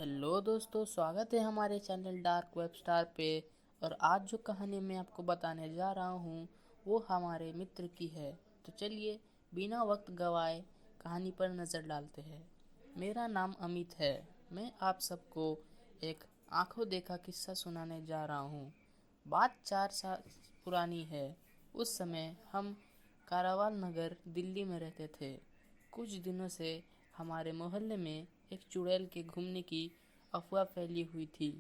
Hello दोस्तों, स्वागत है हमारे चैनल डार्क वेब स्टार पे। और आज जो कहानी मैं आपको बताने जा रहा हूँ वो हमारे मित्र की है। तो चलिए बिना वक्त गवाए कहानी पर नज़र डालते हैं। मेरा नाम अमित है। मैं आप सबको एक आंखों देखा किस्सा सुनाने जा रहा हूँ। बात 4 साल पुरानी है। उस समय हम कारावाल नगर दिल्ली में रहते थे। कुछ दिनों से हमारे मोहल्ले में एक चुड़ैल के घूमने की अफवाह फैली हुई थी।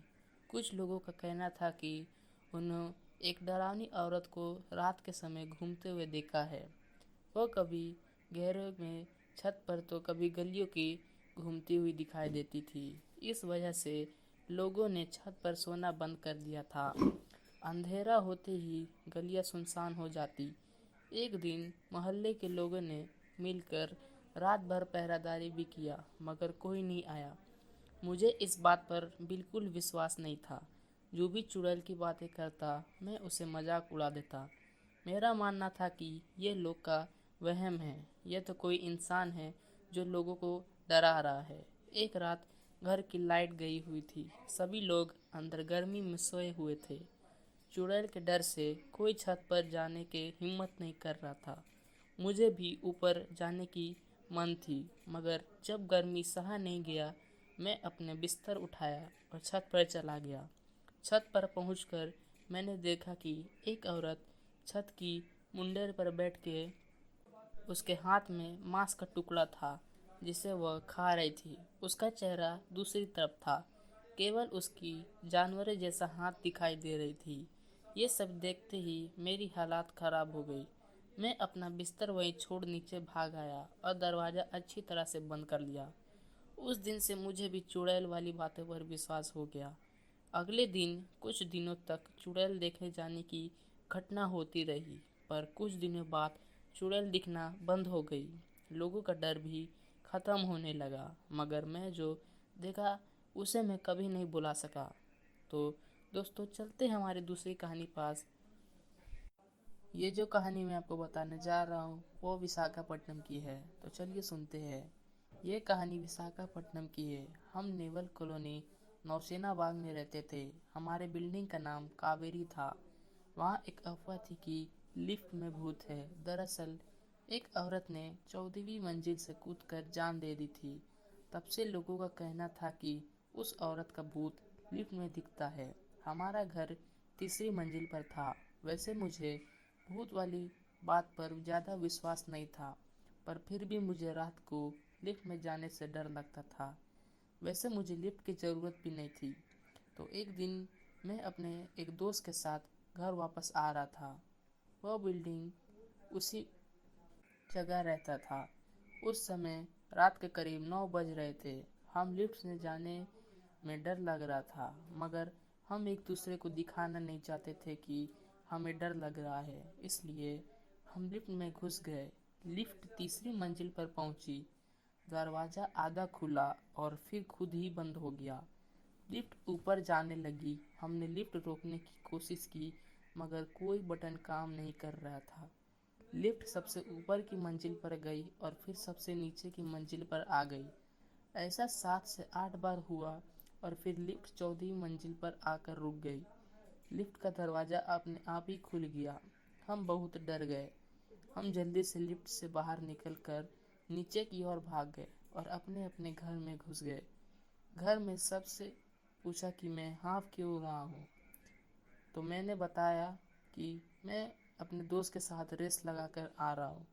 कुछ लोगों का कहना था कि उन्होंने एक डरावनी औरत को रात के समय घूमते हुए देखा है। वह कभी गहरे में छत पर तो कभी गलियों की घूमती हुई दिखाई देती थी। इस वजह से लोगों ने छत पर सोना बंद कर दिया था। अंधेरा होते ही गलियां सुनसान हो जाती। एक दिन मोहल्ले के लोगों ने मिलकर रात भर पहरादारी भी किया, मगर कोई नहीं आया। मुझे इस बात पर बिल्कुल विश्वास नहीं था। जो भी चुड़ैल की बातें करता, मैं उसे मजाक उड़ा देता। मेरा मानना था कि ये लोग का वहम है। यह तो कोई इंसान है जो लोगों को डरा रहा है। एक रात घर की लाइट गई हुई थी। सभी लोग अंदर गर्मी में सोए हुए थे। चुड़ैल के डर से कोई छत पर जाने की हिम्मत नहीं कर रहा था। मुझे भी ऊपर जाने की मन थी, मगर जब गर्मी सहा नहीं गया, मैं अपने बिस्तर उठाया और छत पर चला गया। छत पर पहुंचकर मैंने देखा कि एक औरत छत की मुंडेर पर बैठ के उसके हाथ में मांस का टुकड़ा था जिसे वह खा रही थी। उसका चेहरा दूसरी तरफ था। केवल उसकी जानवरों जैसा हाथ दिखाई दे रही थी। ये सब देखते ही मेरी हालत खराब हो गई। मैं अपना बिस्तर वहीं छोड़ नीचे भाग आया और दरवाज़ा अच्छी तरह से बंद कर लिया। उस दिन से मुझे भी चुड़ैल वाली बातों पर विश्वास हो गया। अगले दिन कुछ दिनों तक चुड़ैल देखे जाने की घटना होती रही, पर कुछ दिनों बाद चुड़ैल दिखना बंद हो गई। लोगों का डर भी ख़त्म होने लगा, मगर मैं जो देखा उसे मैं कभी नहीं भुला सका। तो दोस्तों, चलते हैं हमारी दूसरी कहानी पास। ये जो कहानी मैं आपको बताने जा रहा हूँ वो विशाखापट्टनम की है। तो चलिए सुनते हैं। ये कहानी विशाखापट्टनम की है। हम नेवल कॉलोनी नौसेना बाग में रहते थे। हमारे बिल्डिंग का नाम कावेरी था। वहाँ एक अफवाह थी कि लिफ्ट में भूत है। दरअसल एक औरत ने 14वीं मंजिल से कूदकर जान दे दी थी। तब से लोगों का कहना था कि उस औरत का भूत लिफ्ट में दिखता है। हमारा घर तीसरी मंजिल पर था। वैसे मुझे भूत वाली बात पर ज़्यादा विश्वास नहीं था, पर फिर भी मुझे रात को लिफ्ट में जाने से डर लगता था। वैसे मुझे लिफ्ट की ज़रूरत भी नहीं थी। तो एक दिन मैं अपने एक दोस्त के साथ घर वापस आ रहा था। वह बिल्डिंग उसी जगह रहता था। उस समय रात के करीब 9 बज रहे थे। हम लिफ्ट से जाने में डर लग रहा था, मगर हम एक दूसरे को दिखाना नहीं चाहते थे कि हमें डर लग रहा है। इसलिए हम लिफ्ट में घुस गए। लिफ्ट तीसरी मंजिल पर पहुंची। दरवाज़ा आधा खुला और फिर खुद ही बंद हो गया। लिफ्ट ऊपर जाने लगी। हमने लिफ्ट रोकने की कोशिश की, मगर कोई बटन काम नहीं कर रहा था। लिफ्ट सबसे ऊपर की मंजिल पर गई और फिर सबसे नीचे की मंजिल पर आ गई। ऐसा 7 से 8 बार हुआ और फिर लिफ्ट 14वीं मंजिल पर आकर रुक गई। लिफ्ट का दरवाज़ा अपने आप ही खुल गया। हम बहुत डर गए। हम जल्दी से लिफ्ट से बाहर निकलकर नीचे की ओर भाग गए और अपने अपने घर में घुस गए। घर में सबसे पूछा कि मैं हाँफ क्यों रहा हूँ। तो मैंने बताया कि मैं अपने दोस्त के साथ रेस लगाकर आ रहा हूँ।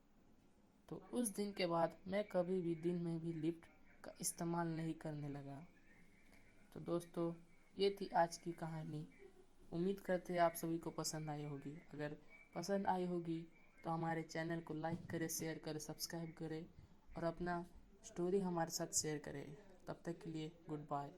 तो उस दिन के बाद मैं कभी भी दिन में भी लिफ्ट का इस्तेमाल नहीं करने लगा। तो दोस्तों, ये थी आज की कहानी। उम्मीद करते हैं आप सभी को पसंद आई होगी। अगर पसंद आई होगी तो हमारे चैनल को लाइक करें, शेयर करें, सब्सक्राइब करें और अपना स्टोरी हमारे साथ शेयर करें। तब तक के लिए गुड बाय।